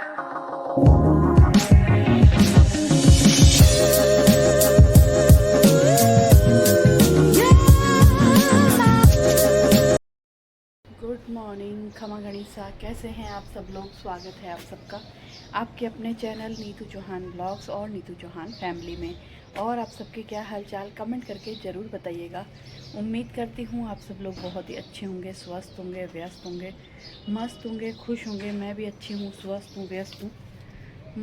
Good morning खमा गणिसा, कैसे हैं आप सब लोग। स्वागत है आप सबका आपके अपने चैनल नीतू चौहान ब्लॉग्स और नीतू चौहान फैमिली में। और आप सबके क्या हालचाल कमेंट करके ज़रूर बताइएगा। उम्मीद करती हूँ आप सब लोग बहुत ही अच्छे होंगे, स्वस्थ होंगे, व्यस्त होंगे, मस्त होंगे, खुश होंगे। मैं भी अच्छी हूँ, स्वस्थ हूँ, व्यस्त हूँ,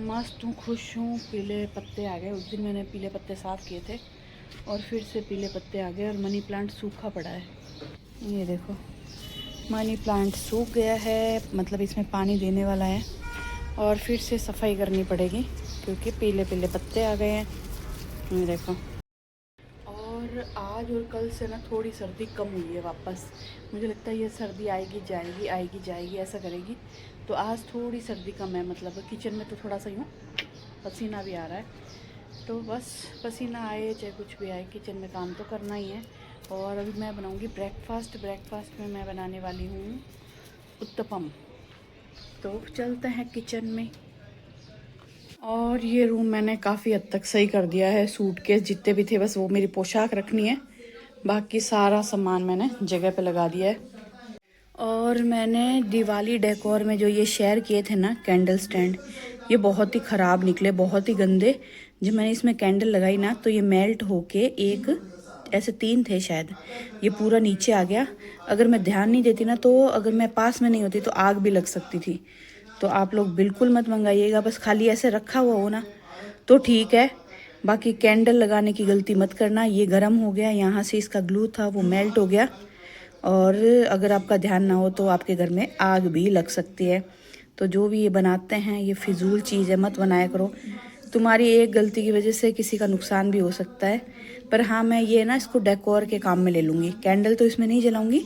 मस्त हूँ, खुश हूँ। पीले पत्ते आ गए, उस दिन मैंने पीले पत्ते साफ़ किए थे और फिर से पीले पत्ते आ गए और मनी प्लांट सूखा पड़ा है। ये देखो, मनी प्लांट सूख गया है, मतलब इसमें पानी देने वाला है और फिर से सफाई करनी पड़ेगी क्योंकि पीले पीले पत्ते आ गए हैं। ये देखो, और आज और कल से ना थोड़ी सर्दी कम हुई है वापस। मुझे लगता है ये सर्दी आएगी जाएगी ऐसा करेगी। तो आज थोड़ी सर्दी कम है, मतलब किचन में तो थोड़ा सा यूँ पसीना भी आ रहा है। तो बस पसीना आए चाहे कुछ भी आए, किचन में काम तो करना ही है। और अभी मैं बनाऊंगी ब्रेकफास्ट में मैं बनाने वाली हूँ उत्तपम। तो चलते हैं किचन में। और ये रूम मैंने काफ़ी हद तक सही कर दिया है। सूटकेस जितने भी थे बस वो मेरी पोशाक रखनी है, बाकी सारा सामान मैंने जगह पे लगा दिया है। और मैंने दिवाली डेकोर में जो ये शेयर किए थे ना कैंडल स्टैंड, ये बहुत ही ख़राब निकले, बहुत ही गंदे। जब मैंने इसमें कैंडल लगाई ना तो ये मेल्ट होके एक ऐसे 3 थे शायद, ये पूरा नीचे आ गया। अगर मैं ध्यान नहीं देती ना, तो अगर मैं पास में नहीं होती तो आग भी लग सकती थी। तो आप लोग बिल्कुल मत मंगाइएगा, बस खाली ऐसे रखा हुआ हो ना तो ठीक है। बाकी कैंडल लगाने की गलती मत करना। ये गर्म हो गया, यहाँ से इसका ग्लू था वो मेल्ट हो गया और अगर आपका ध्यान ना हो तो आपके घर में आग भी लग सकती है। तो जो भी ये बनाते हैं ये फिजूल चीज़ है, मत बनाया करो। तुम्हारी एक गलती की वजह से किसी का नुकसान भी हो सकता है। पर हाँ, मैं ये ना इसको डेकोर के काम में ले लूँगी। कैंडल तो इसमें नहीं जलाऊँगी,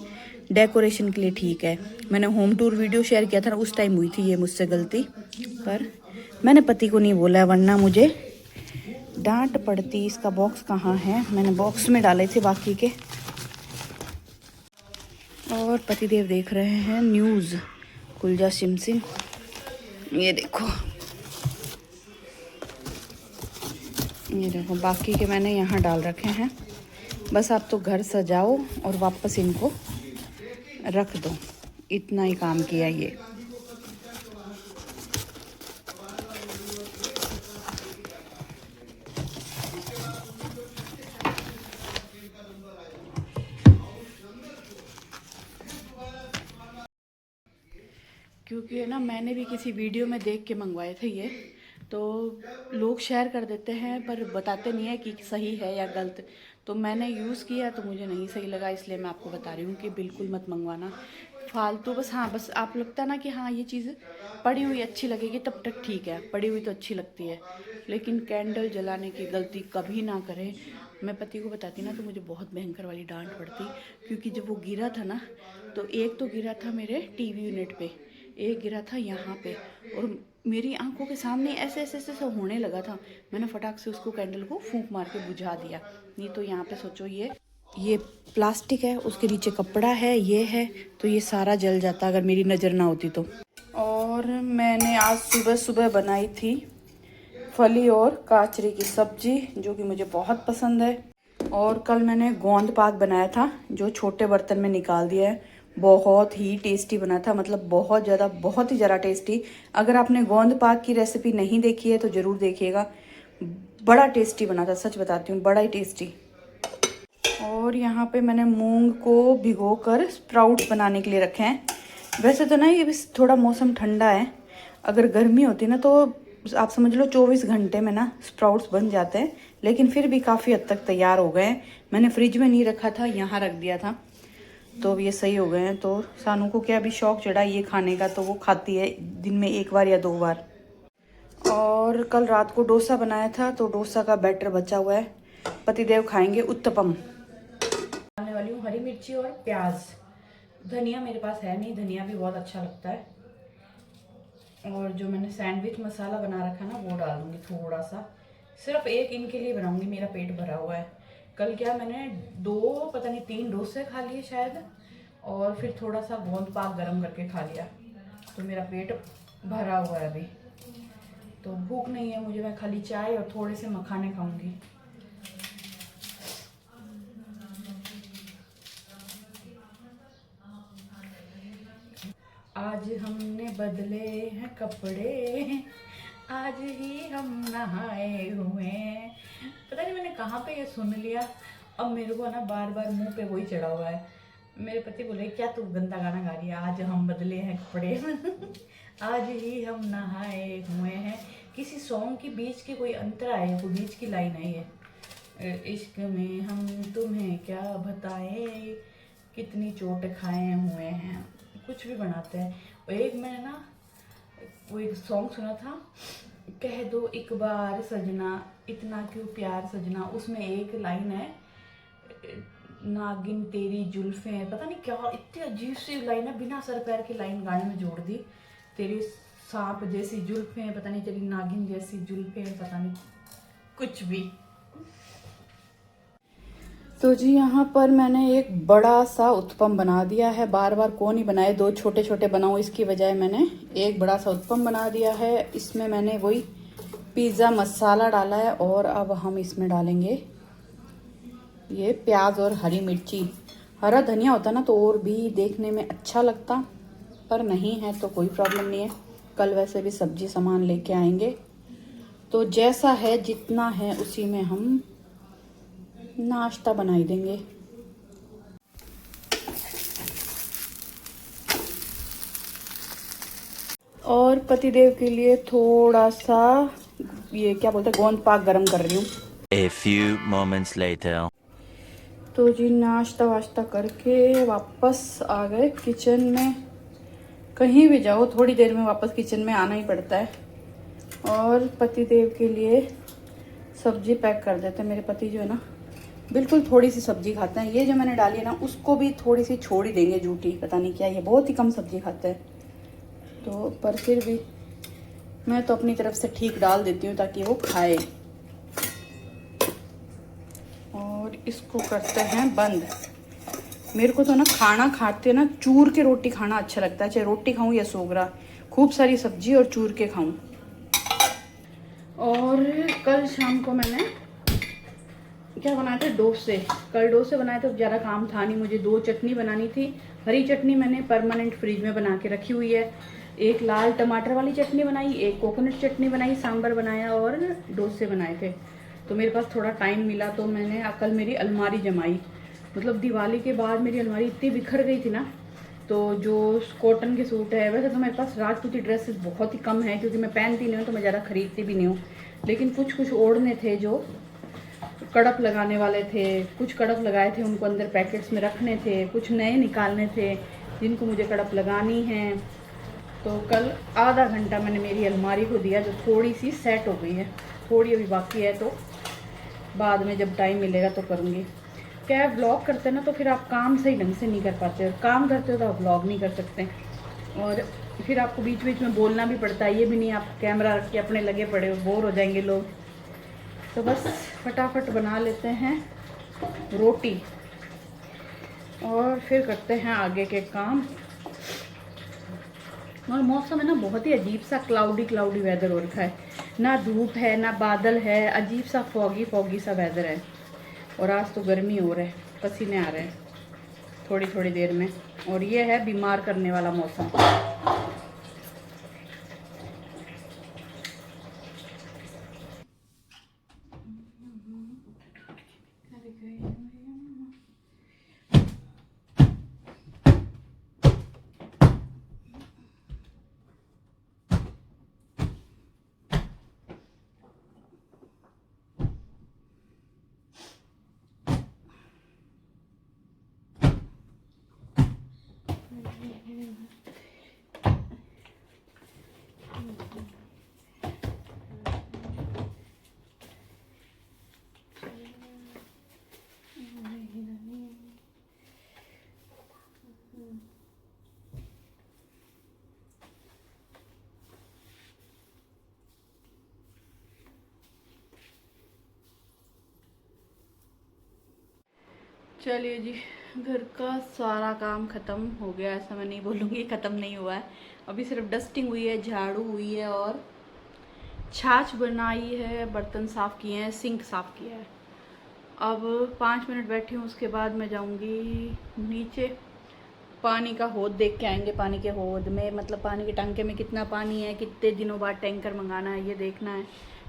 डेकोरेशन के लिए ठीक है। मैंने होम टूर वीडियो शेयर किया था ना, उस टाइम हुई थी ये मुझसे गलती। पर मैंने पति को नहीं बोला, वरना मुझे डांट पड़ती। इसका बॉक्स कहाँ है, मैंने बॉक्स में डाले थे बाकी के। और पतिदेव देख रहे हैं न्यूज़, कुलजा सिमसिम। ये देखो, ये देखो बाकी के मैंने यहाँ डाल रखे हैं। बस आप तो घर सजाओ और वापस इनको रख दो, इतना ही काम किया ये। क्योंकि है ना, मैंने भी किसी वीडियो में देख के मंगवाए थे ये। तो लोग शेयर कर देते हैं पर बताते नहीं है कि सही है या गलत। तो मैंने यूज़ किया तो मुझे नहीं सही लगा, इसलिए मैं आपको बता रही हूँ कि बिल्कुल मत मंगवाना फालतू। बस हाँ, बस आप लगता ना कि हाँ ये चीज़ पड़ी हुई अच्छी लगेगी तब तक ठीक है, पड़ी हुई तो अच्छी लगती है। लेकिन कैंडल जलाने की गलती कभी ना करें। मैं पति को बताती ना तो मुझे बहुत भयंकर वाली डांट पड़ती। क्योंकि जब वो गिरा था ना, तो एक तो गिरा था मेरे टीवी यूनिट पे, एक गिरा था यहाँ पे, और मेरी आंखों के सामने ऐसे ऐसे ऐसे होने लगा था। मैंने फटाक से उसको कैंडल को फूंक मार के बुझा दिया। नहीं तो यहाँ पे सोचो, ये प्लास्टिक है, उसके नीचे कपड़ा है, ये है, तो ये सारा जल जाता अगर मेरी नज़र ना होती तो। और मैंने आज सुबह सुबह बनाई थी फली और काचरी की सब्जी, जो कि मुझे बहुत पसंद है। और कल मैंने गोंद पाक बनाया था, जो छोटे बर्तन में निकाल दिया है। बहुत ही टेस्टी बना था, मतलब बहुत ज़्यादा, बहुत ही ज़्यादा टेस्टी। अगर आपने गोंद पाक की रेसिपी नहीं देखी है तो ज़रूर देखिएगा, बड़ा टेस्टी बना था, सच बताती हूँ, बड़ा ही टेस्टी। और यहाँ पे मैंने मूंग को भिगोकर स्प्राउट्स बनाने के लिए रखे हैं। वैसे तो ना ये बस थोड़ा मौसम ठंडा है, अगर गर्मी होती ना तो आप समझ लो 24 घंटे में ना स्प्राउट्स बन जाते हैं। लेकिन फिर भी काफ़ी हद तक तैयार हो गए हैं। मैंने फ्रिज में नहीं रखा था, यहाँ रख दिया था, तो अब ये सही हो गए हैं। तो सानू को क्या अभी शौक चढ़ा ये खाने का, तो वो खाती है दिन में 1 बार या 2 बार। और कल रात को डोसा बनाया था, तो डोसा का बैटर बचा हुआ है। पतिदेव खाएंगे उत्तपम। डालने वाली हूँ हरी मिर्ची और प्याज। धनिया मेरे पास है नहीं, धनिया भी बहुत अच्छा लगता है। और जो मैंने सैंडविच मसाला बना रखा ना वो डाल दूँगी थोड़ा सा, सिर्फ एक इनके लिए बनाऊँगी, मेरा पेट भरा हुआ है। कल क्या मैंने 2 पता नहीं 3 डोसे खा लिए शायद, और फिर थोड़ा सा गोंद पाक गरम करके खा लिया, तो मेरा पेट भरा हुआ है अभी। तो भूख नहीं है मुझे, मैं खाली चाय और थोड़े से मखाने खाऊंगी। आज हमने बदले हैं कपड़े, आज ही हम नहाए हुए हैं। पता नहीं मैंने कहाँ पे ये सुन लिया, अब मेरे को ना बार बार मुंह पे वही चढ़ा हुआ है। मेरे पति बोले क्या तू गंदा गाना गा रही है, आज हम बदले हैं कपड़े आज ही हम नहाए हुए हैं। किसी सॉन्ग की बीच की कोई अंतरा है, कोई बीच की लाइन है ये। इश्क में हम तुम्हें क्या बताएं, कितनी चोट खाए हुए हैं, कुछ भी बनाते हैं। और एक मैंने ना वो एक सॉन्ग सुना था, कह दो एक बार सजना इतना क्यों प्यार सजना, उसमें एक लाइन है नागिन तेरी जुल्फें, पता नहीं क्या इतनी अजीब सी लाइन है, बिना सर पैर की लाइन गाने में जोड़ दी। तेरी सांप जैसी जुल्फें, पता नहीं तेरी नागिन जैसी जुल्फें, पता नहीं कुछ भी। तो जी यहाँ पर मैंने एक बड़ा सा उत्पम बना दिया है। बार बार कौन ही बनाए, दो छोटे छोटे बनाऊँ, इसकी बजाय मैंने एक बड़ा सा उत्पम बना दिया है। इसमें मैंने वही पिज़्ज़ा मसाला डाला है और अब हम इसमें डालेंगे ये प्याज और हरी मिर्ची। हरा धनिया होता ना तो और भी देखने में अच्छा लगता, पर नहीं है तो कोई प्रॉब्लम नहीं है। कल वैसे भी सब्जी सामान लेके आएंगे, तो जैसा है जितना है उसी में हम नाश्ता बनाई देंगे। और पतिदेव के लिए थोड़ा सा ये क्या बोलते हैं गोंद पाक गरम कर रही हूँ। A few moments later. तो जी नाश्ता वाश्ता करके वापस आ गए किचन में। कहीं भी जाओ थोड़ी देर में वापस किचन में आना ही पड़ता है। और पतिदेव के लिए सब्जी पैक कर देते हैं। मेरे पति जो है ना बिल्कुल थोड़ी सी सब्जी खाते हैं। ये जो मैंने डाली है ना उसको भी थोड़ी सी छोड़ ही देंगे, झूठी पता नहीं क्या, ये बहुत ही कम सब्जी खाते हैं। तो पर फिर भी मैं तो अपनी तरफ से ठीक डाल देती हूँ ताकि वो खाए। और इसको करते हैं बंद। मेरे को तो ना खाना खाते ना चूर के रोटी खाना अच्छा लगता है, चाहे रोटी खाऊं या सोगरा, खूब सारी सब्जी और चूर के खाऊं। और कल शाम को मैंने क्या बनाए थे, डोसे। कल डोसे बनाए थे, ज़्यादा काम था नहीं मुझे। 2 चटनी बनानी थी। हरी चटनी मैंने परमानेंट फ्रिज में बना के रखी हुई है। एक लाल टमाटर वाली चटनी बनाई, एक कोकोनट चटनी बनाई, सांभर बनाया और डोसे बनाए थे। तो मेरे पास थोड़ा टाइम मिला तो मैंने कल मेरी अलमारी जमाई। मतलब दिवाली के बाद मेरी अलमारी इतनी बिखर गई थी ना, तो जो कॉटन के सूट है, वैसे तो मेरे पास राजपूती ड्रेसेस बहुत ही कम है क्योंकि मैं पहनती नहीं हूँ तो मैं ज़्यादा खरीदती भी नहीं हूँ। लेकिन कुछ कुछ ओढ़ने थे जो कड़प लगाने वाले थे, कुछ कड़प लगाए थे उनको अंदर पैकेट्स में रखने थे, कुछ नए निकालने थे जिनको मुझे कड़प लगानी है। तो कल आधा घंटा मैंने मेरी अलमारी को दिया जो थोड़ी सी सेट हो गई है। थोड़ी अभी बाकी है तो बाद में जब टाइम मिलेगा तो करूँगी। क्या है, व्लॉग करते हैं ना तो फिर आप काम सही ढंग से नहीं कर पाते, और काम करते हो तो आप व्लॉग नहीं कर सकते। और फिर आपको बीच बीच में बोलना भी पड़ता है, ये भी नहीं आप कैमरा रख के अपने लगे पड़े हो, बोर हो जाएंगे लोग। तो बस फटाफट बना लेते हैं रोटी और फिर करते हैं आगे के काम। और मौसम है ना बहुत ही अजीब सा क्लाउडी वेदर हो रखा है, ना धूप है ना बादल है, अजीब सा फॉगी सा वेदर है। और आज तो गर्मी हो रहा है, पसीने आ रहे हैं थोड़ी थोड़ी देर में, और ये है बीमार करने वाला मौसम। चलिए जी, घर का सारा काम ख़त्म हो गया। ऐसा मैं नहीं बोलूँगी ख़त्म नहीं हुआ है, अभी सिर्फ डस्टिंग हुई है, झाड़ू हुई है और छाछ बनाई है, बर्तन साफ़ किए हैं, सिंक साफ़ किया है। अब 5 मिनट बैठी हूँ, उसके बाद मैं जाऊँगी नीचे। पानी का हौद देख के आएंगे। पानी के हौद में मतलब पानी के टंके में कितना पानी है, कितने दिनों बाद टैंकर मंगाना है, ये देखना है।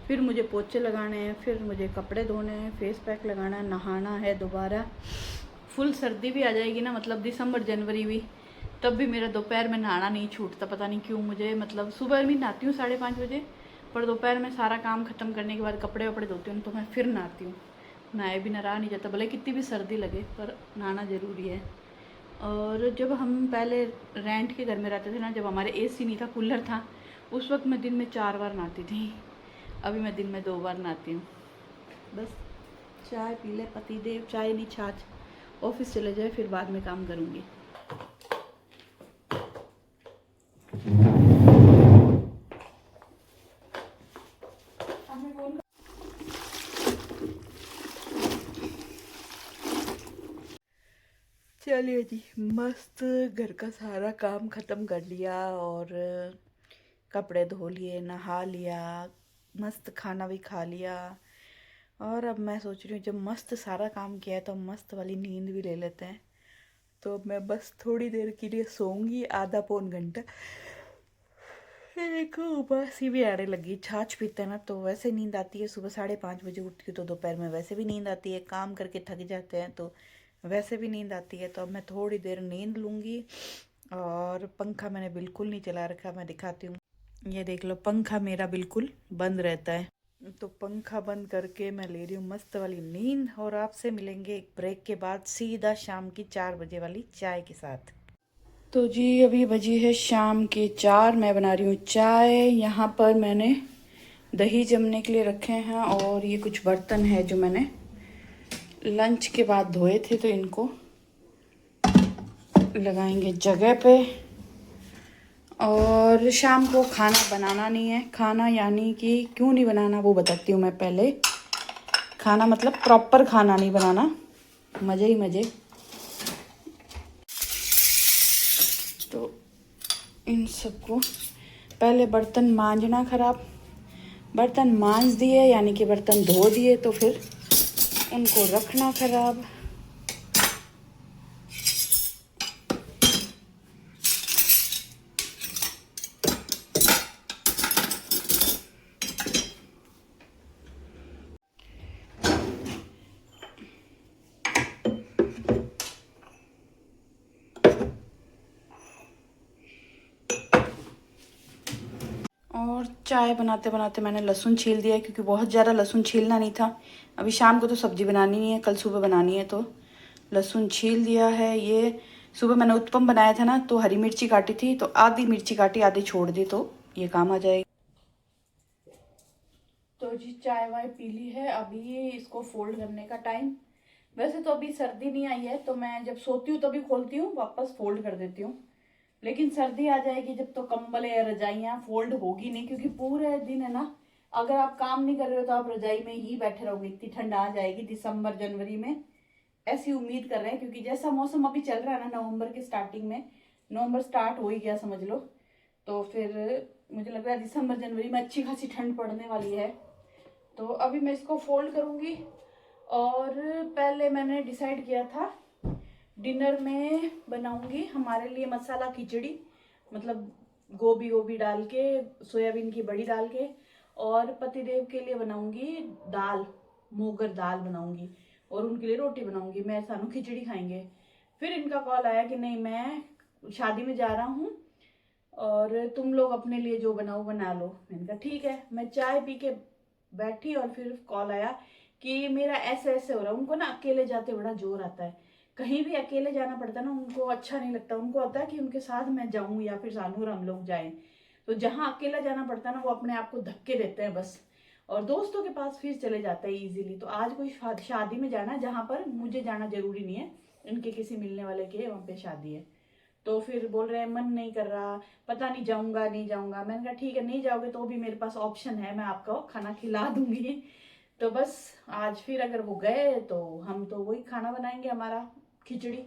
फिर मुझे पोछे लगाने हैं, फिर मुझे कपड़े धोने हैं, फेस पैक लगाना है, नहाना है दोबारा। फुल सर्दी भी आ जाएगी ना, मतलब दिसंबर जनवरी भी, तब भी मेरा दोपहर में नहाना नहीं छूटता। पता नहीं क्यों मुझे, मतलब सुबह भी नहाती हूँ 5:30 बजे, पर दोपहर में सारा काम ख़त्म करने के बाद कपड़े वपड़े धोती हूँ तो मैं फिर नहाती हूँ। नहाए बिना रहा नहीं जाता, भले कितनी भी सर्दी लगे, पर नहाना ज़रूरी है। और जब हम पहले रेंट के घर में रहते थे ना, जब हमारे एसी नहीं था, कूलर था, उस वक्त मैं दिन में 4 बार नहाती थी। अभी मैं दिन में 2 बार नहाती हूँ। बस चाय पी ले पति देव, चाय नहीं छाछ। ऑफिस चले जाए फिर बाद में काम करूँगी। चलिए जी, मस्त घर का सारा काम ख़त्म कर लिया और कपड़े धो लिए, नहा लिया, मस्त खाना भी खा लिया। और अब मैं सोच रही हूँ जब मस्त सारा काम किया है तो मस्त वाली नींद भी ले लेते हैं। तो मैं बस थोड़ी देर के लिए सोऊंगी, आधा पौन घंटा। देखो उबासी भी आने लगी। छाछ पीते हैं ना तो वैसे नींद आती है। सुबह 5:30 बजे उठती हूँ तो दोपहर में वैसे भी नींद आती है। काम करके थक जाते हैं तो वैसे भी नींद आती है। तो अब मैं थोड़ी देर नींद लूँगी। और पंखा मैंने बिल्कुल नहीं चला रखा, मैं दिखाती हूँ। ये देख लो, पंखा मेरा बिल्कुल बंद रहता है। तो पंखा बंद करके मैं ले रही हूँ मस्त वाली नींद। और आपसे मिलेंगे एक ब्रेक के बाद सीधा शाम की 4 बजे वाली चाय के साथ। तो जी अभी बजी है शाम के 4, मैं बना रही हूँ चाय। यहाँ पर मैंने दही जमने के लिए रखे हैं और ये कुछ बर्तन है जो मैंने लंच के बाद धोए थे, तो इनको लगाएंगे जगह पे। और शाम को खाना बनाना नहीं है। खाना यानी कि क्यों नहीं बनाना वो बताती हूँ मैं पहले। खाना मतलब प्रॉपर खाना नहीं बनाना, मज़े ही मज़े। तो इन सबको पहले बर्तन मांजना खराब, बर्तन मांज दिए यानी कि बर्तन धो दिए तो फिर उनको रखना खराब। और चाय बनाते बनाते मैंने लहसुन छील दिया क्योंकि बहुत ज़्यादा लहसुन छीलना नहीं था। अभी शाम को तो सब्ज़ी बनानी नहीं है, कल सुबह बनानी है, तो लहसुन छील दिया है। ये सुबह मैंने उत्पम बनाया था ना, तो हरी मिर्ची काटी थी, तो आधी मिर्ची काटी आधी छोड़ दी, तो ये काम आ जाएगी। तो जी चाय वाय पी ली है, अभी इसको फोल्ड करने का टाइम। वैसे तो अभी सर्दी नहीं आई है तो मैं जब सोती हूँ तभी खोलती हूँ, वापस फोल्ड कर देती हूँ। लेकिन सर्दी आ जाएगी जब तो कंबल या रजाइयाँ फोल्ड होगी नहीं, क्योंकि पूरे दिन है ना, अगर आप काम नहीं कर रहे हो तो आप रजाई में ही बैठे रहोगे। इतनी ठंड आ जाएगी दिसंबर जनवरी में, ऐसी उम्मीद कर रहे हैं। क्योंकि जैसा मौसम अभी चल रहा है ना, नवंबर के स्टार्टिंग में, नवंबर स्टार्ट हो ही गया समझ लो, तो फिर मुझे लग रहा है दिसंबर जनवरी में अच्छी खासी ठंड पड़ने वाली है। तो अभी मैं इसको फोल्ड करूंगी। और पहले मैंने डिसाइड किया था डिनर में बनाऊंगी हमारे लिए मसाला खिचड़ी, मतलब गोभी वोभी डाल के, सोयाबीन की बड़ी डाल के। और पतिदेव के लिए बनाऊंगी दाल, मोगर दाल बनाऊंगी, और उनके लिए रोटी बनाऊंगी। मैं सानू खिचड़ी खाएंगे। फिर इनका कॉल आया कि नहीं, मैं शादी में जा रहा हूँ और तुम लोग अपने लिए जो बनाओ बना लो। मैंने कहा ठीक है। मैं चाय पी के बैठी और फिर कॉल आया कि मेरा ऐसे ऐसे हो रहा है। उनको ना अकेले जाते बड़ा जोर आता है, कहीं भी अकेले जाना पड़ता है ना उनको अच्छा नहीं लगता। उनको आता है कि उनके साथ मैं जाऊं या फिर सानू और हम लोग जाएं। तो जहां अकेला जाना पड़ता है ना, वो अपने आप को धक्के देते हैं बस, और दोस्तों के पास फिर चले जाते हैं इजीली। तो आज कोई शादी में जाना जहां पर मुझे जाना जरूरी नहीं है, इनके किसी मिलने वाले के वहां पे शादी है। तो फिर बोल रहे हैं मन नहीं कर रहा, पता नहीं जाऊंगा नहीं जाऊंगा। मैंने कहा ठीक है, नहीं जाओगे तो भी मेरे पास ऑप्शन है, मैं आपको खाना खिला दूंगी। तो बस आज फिर अगर वो गए तो हम तो वही खाना बनाएंगे, हमारा खिचड़ी।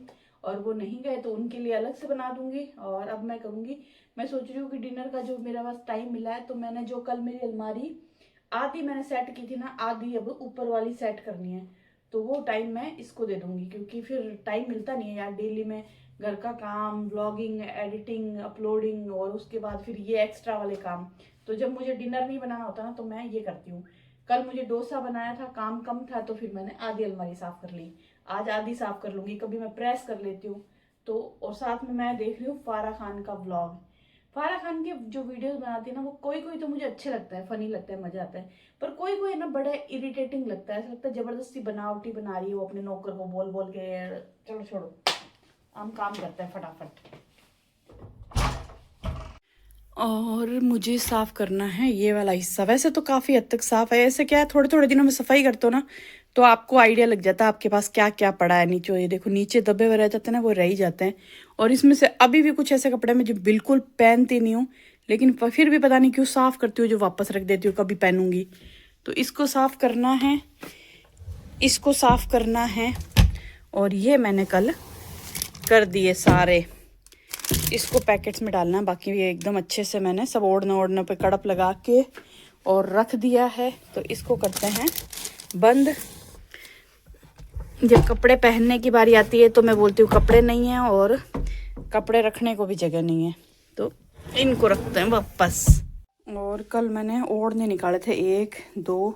और वो नहीं गए तो उनके लिए अलग से बना दूंगी। और अब मैं करूँगी, मैं सोच रही हूँ कि डिनर का जो मेरा पास टाइम मिला है, तो मैंने जो कल मेरी अलमारी आधी मैंने सेट की थी ना, आधी अब ऊपर वाली सेट करनी है, तो वो टाइम मैं इसको दे दूंगी, क्योंकि फिर टाइम मिलता नहीं है यार डेली में। घर का काम, व्लॉगिंग, एडिटिंग, अपलोडिंग और उसके बाद फिर ये एक्स्ट्रा वाले काम, तो जब मुझे डिनर नहीं बनाना होता ना तो मैं ये करती हूँ। कल मुझे डोसा बनाया था, काम कम था, तो फिर मैंने आधी अलमारी साफ कर ली। आज आधी साफ कर लूंगी, कभी मैं प्रेस कर लेती हूँ तो। और साथ में मैं देख रही हूँ फारा खान का व्लॉग। फारा खान के जो वीडियोस बनाती है ना, वो कोई कोई तो मुझे अच्छे लगता है, फनी लगता है, मजा आता है, पर कोई कोई ना बड़ा इरिटेटिंग लगता है। ऐसा लगता है जबरदस्ती बनावटी बना रही है वो अपने नौकर को बोल बोल के। चलो छोड़ो, हम काम करते हैं फटाफट। और मुझे साफ करना है ये वाला हिस्सा। वैसे तो काफ़ी हद तक साफ है, ऐसे क्या है थोड़े थोड़े दिनों में सफाई करते हो ना तो आपको आइडिया लग जाता है आपके पास क्या क्या पड़ा है नीचे। ये देखो नीचे दबे हुए रह जाते हैं ना, वो रह ही जाते हैं। और इसमें से अभी भी कुछ ऐसे कपड़े में जो बिल्कुल पहनती नहीं हूँ, लेकिन फिर भी पता नहीं क्यों साफ करती हूँ, जो वापस रख देती हूँ, कभी पहनूंगी। तो इसको साफ करना है, इसको साफ करना है। और ये मैंने कल कर दिए सारे, इसको पैकेट्स में डालना है। बाकी ये एकदम अच्छे से मैंने सब ओढ़ने ओढ़ने पे कड़प लगा के और रख दिया है। तो इसको करते हैं बंद। जब कपड़े पहनने की बारी आती है तो मैं बोलती हूँ कपड़े नहीं हैं, और कपड़े रखने को भी जगह नहीं है, तो इनको रखते हैं वापस। और कल मैंने ओढ़ने निकाले थे 1 2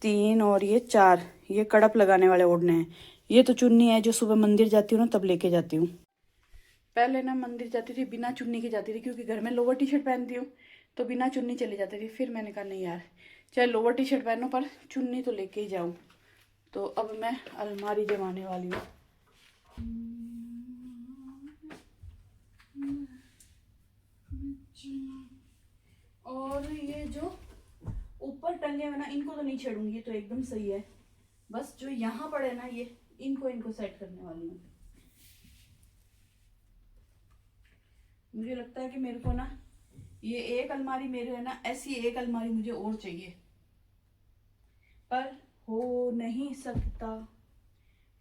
3 और ये 4, ये कड़प लगाने वाले ओढ़ने हैं। ये तो चुन्नी है जो सुबह मंदिर जाती हूँ ना तब लेके जाती हूँ। पहले ना मंदिर जाती थी बिना चुन्नी के जाती थी, क्योंकि घर में लोअर टी शर्ट पहनती हूँ तो बिना चुन्नी चली जाती थी। फिर मैंने कहा नहीं यार, चाहे लोअर टी शर्ट पहनो पर चुन्नी तो लेके ही जाऊँ। तो अब मैं अलमारी जमाने वाली हूँ। और ये जो ऊपर टंगे हुए ना, इनको तो नहीं छेड़ूंगी, ये तो एकदम सही है। बस जो यहाँ पड़े ना, ये इनको सेट करने वाली हूँ। मुझे लगता है कि मेरे को ना ये एक अलमारी मेरे है ना, ऐसी एक अलमारी मुझे और चाहिए, पर हो नहीं सकता,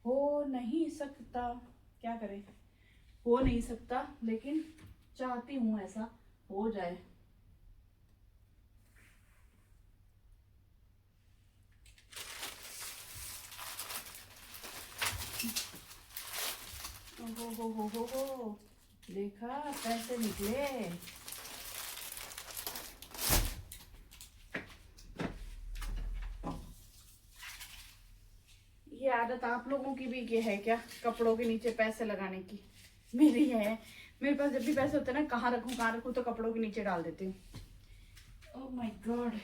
हो नहीं सकता, क्या करें, हो नहीं सकता, लेकिन चाहती हूँ ऐसा हो जाए। हो देखा पैसे निकले। ये आदत आप लोगों की भी ये है क्या, कपड़ों के नीचे पैसे लगाने की? मेरी है। मेरे पास जब भी पैसे होते हैं ना, कहाँ रखूं तो कपड़ों के नीचे डाल देती हूँ। Oh my God.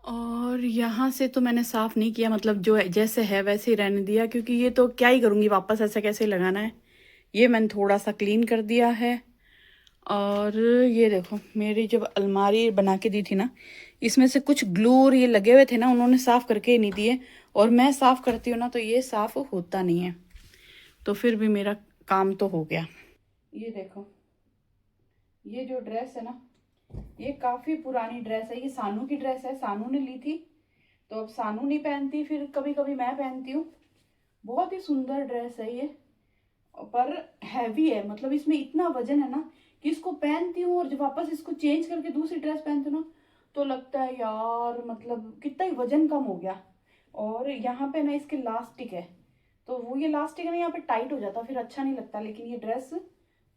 और यहाँ से तो मैंने साफ नहीं किया, मतलब जो जैसे है वैसे ही रहने दिया, क्योंकि ये तो क्या ही करूँगी वापस, ऐसे कैसे लगाना है। ये मैंने थोड़ा सा क्लीन कर दिया है। और ये देखो मेरी जब अलमारी बना के दी थी ना, इसमें से कुछ ग्लू और ये लगे हुए थे ना, उन्होंने साफ करके ही नहीं दिए। और मैं साफ करती हूँ ना तो ये साफ होता नहीं है, तो फिर भी मेरा काम तो हो गया। ये देखो, ये जो ड्रेस है ना, ये काफ़ी पुरानी ड्रेस है, ये सानू की ड्रेस है, सानू ने ली थी, तो अब सानू नहीं पहनती, फिर कभी कभी मैं पहनती हूँ। बहुत ही सुंदर ड्रेस है ये, पर हैवी है, मतलब इसमें इतना वजन है ना कि इसको पहनती हूँ और जब वापस इसको चेंज करके दूसरी ड्रेस पहनती हूँ ना, तो लगता है यार मतलब कितना ही वजन कम हो गया। और यहाँ पे ना इसके लास्टिक है, तो वो ये लास्टिक है ना यहाँ पे टाइट हो जाता, फिर अच्छा नहीं लगता। लेकिन ये ड्रेस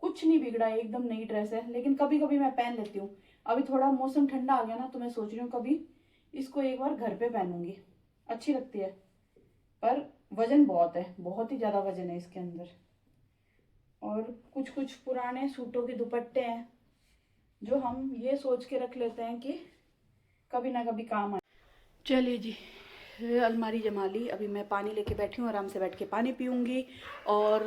कुछ नहीं बिगड़ा है, एकदम नई ड्रेस है। लेकिन कभी कभी मैं पहन लेती हूँ। अभी थोड़ा मौसम ठंडा आ गया ना, तो मैं सोच रही हूँ कभी इसको एक बार घर पे पहनूंगी, अच्छी लगती है। पर वजन बहुत है, बहुत ही ज़्यादा वजन है इसके अंदर। और कुछ कुछ पुराने सूटों के दुपट्टे हैं जो हम ये सोच के रख लेते हैं कि कभी ना कभी काम आए। चलिए जी, अलमारी जमा ली। अभी मैं पानी लेके बैठी हूँ, आराम से बैठ के पानी पीऊँगी और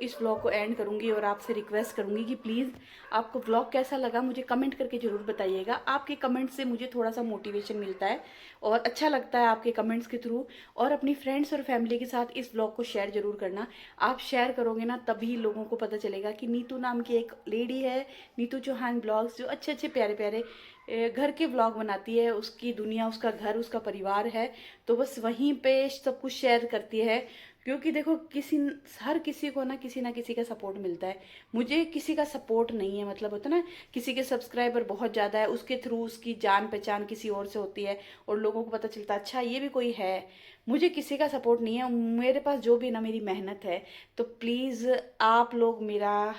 इस व्लॉग को एंड करूँगी। और आपसे रिक्वेस्ट करूँगी कि प्लीज़ आपको व्लॉग कैसा लगा मुझे कमेंट करके ज़रूर बताइएगा। आपके कमेंट से मुझे थोड़ा सा मोटिवेशन मिलता है और अच्छा लगता है आपके कमेंट्स के थ्रू। और अपनी फ्रेंड्स और फैमिली के साथ इस व्लॉग को शेयर ज़रूर करना। आप शेयर करोगे ना तभी लोगों को पता चलेगा कि नीतू नाम की एक लेडी है, नीतू चौहान ब्लॉग्स, जो अच्छे अच्छे प्यारे प्यारे घर के व्लॉग बनाती है, उसकी दुनिया, उसका घर, उसका परिवार है, तो बस वहीं पे सब कुछ शेयर करती है। क्योंकि देखो हर किसी को ना किसी का सपोर्ट मिलता है। मुझे किसी का सपोर्ट नहीं है, मतलब होता है ना, किसी के सब्सक्राइबर बहुत ज़्यादा है, उसके थ्रू उसकी जान पहचान किसी और से होती है और लोगों को पता चलता है अच्छा ये भी कोई है। मुझे किसी का सपोर्ट नहीं है, मेरे पास जो भी है ना मेरी मेहनत है। तो प्लीज़ आप लोग मेरा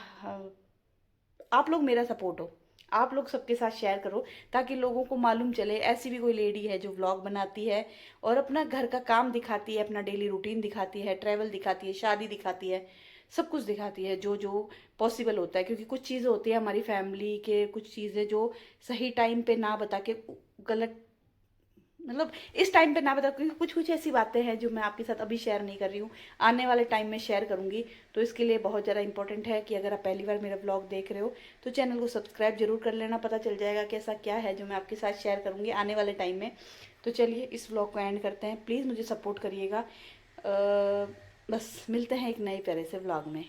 सपोर्ट हो, आप लोग सबके साथ शेयर करो, ताकि लोगों को मालूम चले ऐसी भी कोई लेडी है जो व्लॉग बनाती है और अपना घर का काम दिखाती है, अपना डेली रूटीन दिखाती है, ट्रैवल दिखाती है, शादी दिखाती है, सब कुछ दिखाती है जो जो पॉसिबल होता है। क्योंकि कुछ चीज़ें होती है हमारी फैमिली के, कुछ चीज़ें जो सही टाइम पे ना बता के गलत, मतलब इस टाइम पे ना बता, क्योंकि कुछ कुछ ऐसी बातें हैं जो मैं आपके साथ अभी शेयर नहीं कर रही हूँ, आने वाले टाइम में शेयर करूँगी। तो इसके लिए बहुत ज़्यादा इंपॉर्टेंट है कि अगर आप पहली बार मेरा ब्लॉग देख रहे हो तो चैनल को सब्सक्राइब जरूर कर लेना, पता चल जाएगा कि ऐसा क्या है जो मैं आपके साथ शेयर करूँगी आने वाले टाइम में। तो चलिए इस ब्लॉग को एंड करते हैं, प्लीज़ मुझे सपोर्ट करिएगा। बस मिलते हैं एक नए प्यारे से ब्लॉग में।